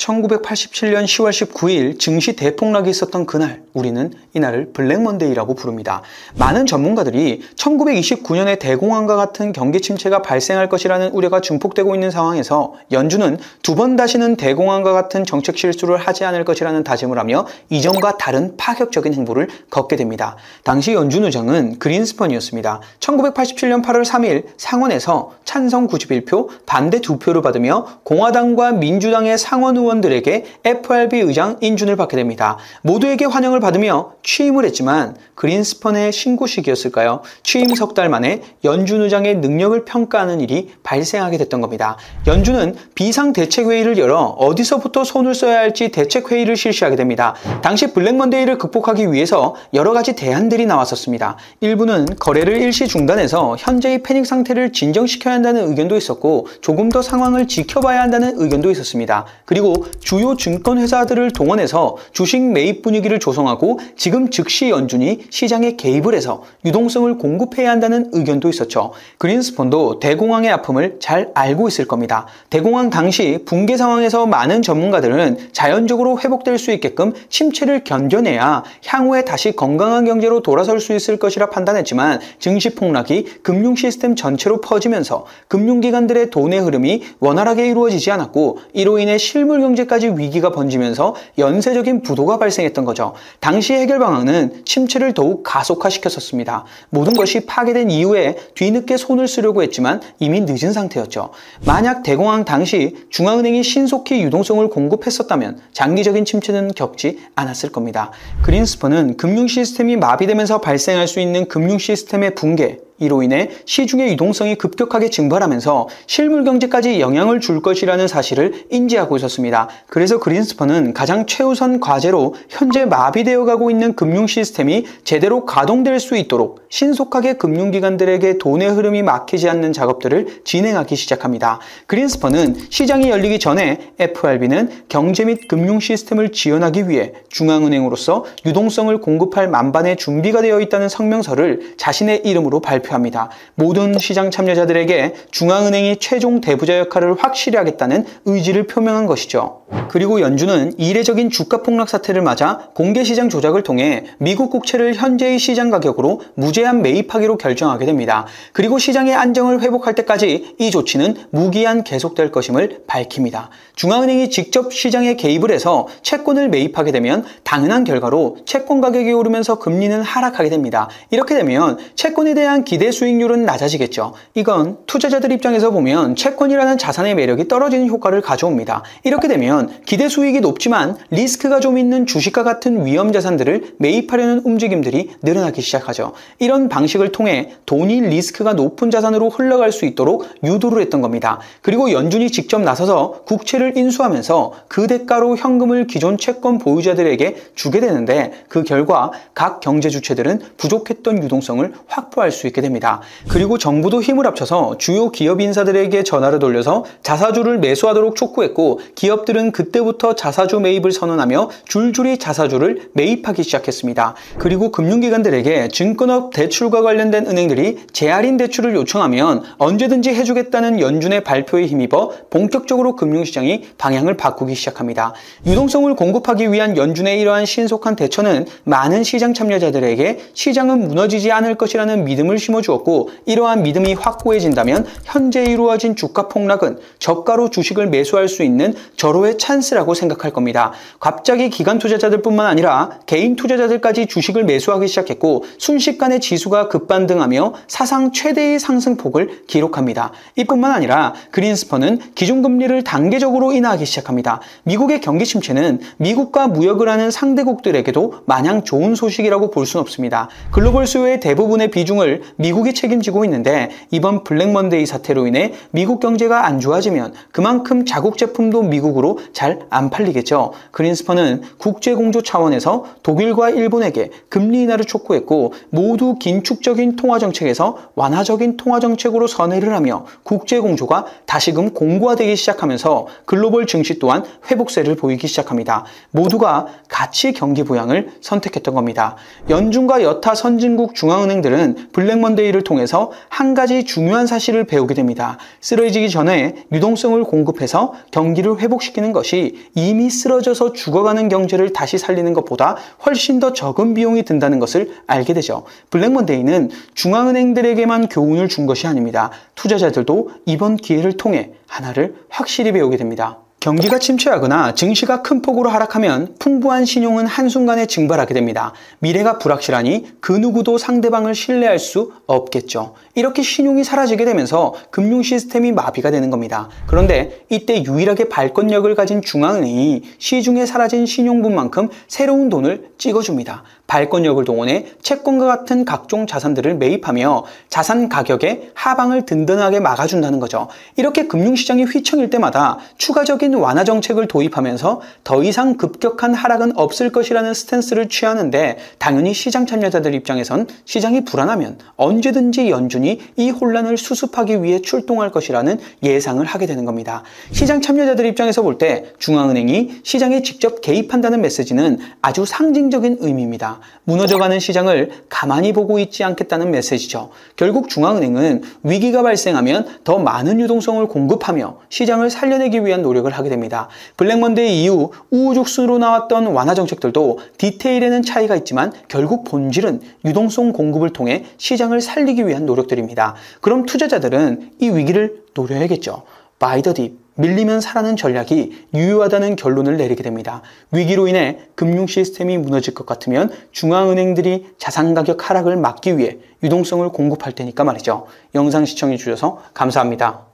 1987년 10월 19일 증시 대폭락이 있었던 그날, 우리는 이날을 블랙먼데이라고 부릅니다. 많은 전문가들이 1929년에 대공황과 같은 경기 침체가 발생할 것이라는 우려가 증폭되고 있는 상황에서 연준은 두 번 다시는 대공황과 같은 정책 실수를 하지 않을 것이라는 다짐을 하며 이전과 다른 파격적인 행보를 걷게 됩니다. 당시 연준 의장은 그린스펀이었습니다. 1987년 8월 3일 상원에서 찬성 91표, 반대 2표를 받으며 공화당과 민주당의 상원 의원들에게 FRB 의장 인준을 받게 됩니다. 모두에게 환영을 받으며 취임을 했지만 그린스펀의 신고식이었을까요? 취임 석 달 만에 연준 의장의 능력을 평가하는 일이 발생하게 됐던 겁니다. 연준은 비상대책회의를 열어 어디서부터 손을 써야 할지 대책회의를 실시하게 됩니다. 당시 블랙먼데이를 극복하기 위해서 여러 가지 대안들이 나왔었습니다. 일부는 거래를 일시 중단해서 현재의 패닉 상태를 진정시켜야 한다는 의견도 있었고 조금 더 상황을 지켜봐야 한다는 의견도 있었습니다. 그리고 주요 증권회사들을 동원해서 주식 매입 분위기를 조성하고 지금 즉시 연준이 시장에 개입을 해서 유동성을 공급해야 한다는 의견도 있었죠. 그린스펀도 대공황의 아픔을 잘 알고 있을 겁니다. 대공황 당시 붕괴 상황에서 많은 전문가들은 자연적으로 회복될 수 있게끔 침체를 견뎌내야 향후에 다시 건강한 경제로 돌아설 수 있을 것이라 판단했지만 증시 폭락이 금융 시스템 전체로 퍼지면서 금융기관들의 돈의 흐름이 원활하게 이루어지지 않았고 이로 인해 실물 경제까지 위기가 번지면서 연쇄적인 부도가 발생했던 거죠. 당시 해결 방안은 침체를 더욱 가속화시켰었습니다. 모든 것이 파괴된 이후에 뒤늦게 손을 쓰려고 했지만 이미 늦은 상태였죠. 만약 대공황 당시 중앙은행이 신속히 유동성을 공급했었다면 장기적인 침체는 겪지 않았을 겁니다. 그린스펀은 금융 시스템이 마비되면서 발생할 수 있는 금융 시스템의 붕괴, 이로 인해 시중의 유동성이 급격하게 증발하면서 실물 경제까지 영향을 줄 것이라는 사실을 인지하고 있었습니다. 그래서 그린스펀은 가장 최우선 과제로 현재 마비되어 가고 있는 금융 시스템이 제대로 가동될 수 있도록 신속하게 금융기관들에게 돈의 흐름이 막히지 않는 작업들을 진행하기 시작합니다. 그린스펀은 시장이 열리기 전에 FRB는 경제 및 금융 시스템을 지원하기 위해 중앙은행으로서 유동성을 공급할 만반의 준비가 되어 있다는 성명서를 자신의 이름으로 발표합니다. 모든 시장 참여자들에게 중앙은행이 최종 대부자 역할을 확실히 하겠다는 의지를 표명한 것이죠. 그리고 연준은 이례적인 주가 폭락 사태를 맞아 공개시장 조작을 통해 미국 국채를 현재의 시장 가격으로 무제한 매입하기로 결정하게 됩니다. 그리고 시장의 안정을 회복할 때까지 이 조치는 무기한 계속될 것임을 밝힙니다. 중앙은행이 직접 시장에 개입을 해서 채권을 매입하게 되면 당연한 결과로 채권 가격이 오르면서 금리는 하락하게 됩니다. 이렇게 되면 채권에 대한 기대 수익률은 낮아지겠죠. 이건 투자자들 입장에서 보면 채권이라는 자산의 매력이 떨어지는 효과를 가져옵니다. 이렇게 되면 기대 수익이 높지만 리스크가 좀 있는 주식과 같은 위험 자산들을 매입하려는 움직임들이 늘어나기 시작하죠. 이런 방식을 통해 돈이 리스크가 높은 자산으로 흘러갈 수 있도록 유도를 했던 겁니다. 그리고 연준이 직접 나서서 국채를 인수하면서 그 대가로 현금을 기존 채권 보유자들에게 주게 되는데 그 결과 각 경제 주체들은 부족했던 유동성을 확보할 수 있게 됩니다. 그리고 정부도 힘을 합쳐서 주요 기업 인사들에게 전화를 돌려서 자사주를 매수하도록 촉구했고 기업들은 그때부터 자사주 매입을 선언하며 줄줄이 자사주를 매입하기 시작했습니다. 그리고 금융기관들에게 증권업 대출과 관련된 은행들이 재할인 대출을 요청하면 언제든지 해주겠다는 연준의 발표에 힘입어 본격적으로 금융시장이 방향을 바꾸기 시작합니다. 유동성을 공급하기 위한 연준의 이러한 신속한 대처는 많은 시장 참여자들에게 시장은 무너지지 않을 것이라는 믿음을 심어주었고 이러한 믿음이 확고해진다면 현재 이루어진 주가 폭락은 저가로 주식을 매수할 수 있는 절호의 찬스라고 생각할 겁니다. 갑자기 기관 투자자들뿐만 아니라 개인 투자자들까지 주식을 매수하기 시작했고 순식간에 지수가 급반등하며 사상 최대의 상승폭을 기록합니다. 이뿐만 아니라 그린스펀은 기준금리를 단계적으로 인하하기 시작합니다. 미국의 경기 침체는 미국과 무역을 하는 상대국들에게도 마냥 좋은 소식이라고 볼 수는 없습니다. 글로벌 수요의 대부분의 비중을 미국이 책임지고 있는데 이번 블랙먼데이 사태로 인해 미국 경제가 안 좋아지면 그만큼 자국 제품도 미국으로 잘 안 팔리겠죠. 그린스펀은 국제공조 차원에서 독일과 일본에게 금리 인하를 촉구했고 모두 긴축적인 통화정책에서 완화적인 통화정책으로 선회를 하며 국제공조가 다시금 공고화되기 시작하면서 글로벌 증시 또한 회복세를 보이기 시작합니다. 모두가 가치 경기 부양을 선택했던 겁니다. 연준과 여타 선진국 중앙은행들은 블랙먼데이를 통해서 한 가지 중요한 사실을 배우게 됩니다. 쓰러지기 전에 유동성을 공급해서 경기를 회복시키는 것이 이미 쓰러져서 죽어가는 경제를 다시 살리는 것보다 훨씬 더 적은 비용이 든다는 것을 알게 되죠. 블랙먼데이는 중앙은행들에게만 교훈을 준 것이 아닙니다. 투자자들도 이번 기회를 통해 하나를 확실히 배우게 됩니다. 경기가 침체하거나 증시가 큰 폭으로 하락하면 풍부한 신용은 한순간에 증발하게 됩니다. 미래가 불확실하니 그 누구도 상대방을 신뢰할 수 없겠죠. 이렇게 신용이 사라지게 되면서 금융 시스템이 마비가 되는 겁니다. 그런데 이때 유일하게 발권력을 가진 중앙은행이 시중에 사라진 신용분만큼 새로운 돈을 찍어줍니다. 발권력을 동원해 채권과 같은 각종 자산들을 매입하며 자산 가격의 하방을 든든하게 막아준다는 거죠. 이렇게 금융시장이 휘청일 때마다 추가적인 완화 정책을 도입하면서 더 이상 급격한 하락은 없을 것이라는 스탠스를 취하는데, 당연히 시장 참여자들 입장에선 시장이 불안하면 언제든지 연준이 이 혼란을 수습하기 위해 출동할 것이라는 예상을 하게 되는 겁니다. 시장 참여자들 입장에서 볼 때 중앙은행이 시장에 직접 개입한다는 메시지는 아주 상징적인 의미입니다. 무너져가는 시장을 가만히 보고 있지 않겠다는 메시지죠. 결국 중앙은행은 위기가 발생하면 더 많은 유동성을 공급하며 시장을 살려내기 위한 노력을 하게 됩니다. 블랙먼데이 이후 우후죽순으로 나왔던 완화 정책들도 디테일에는 차이가 있지만 결국 본질은 유동성 공급을 통해 시장을 살리기 위한 노력들입니다. 그럼 투자자들은 이 위기를 노려야겠죠. 바이 더 딥, 밀리면 사라는 전략이 유효하다는 결론을 내리게 됩니다. 위기로 인해 금융 시스템이 무너질 것 같으면 중앙은행들이 자산 가격 하락을 막기 위해 유동성을 공급할 테니까 말이죠. 영상 시청해 주셔서 감사합니다.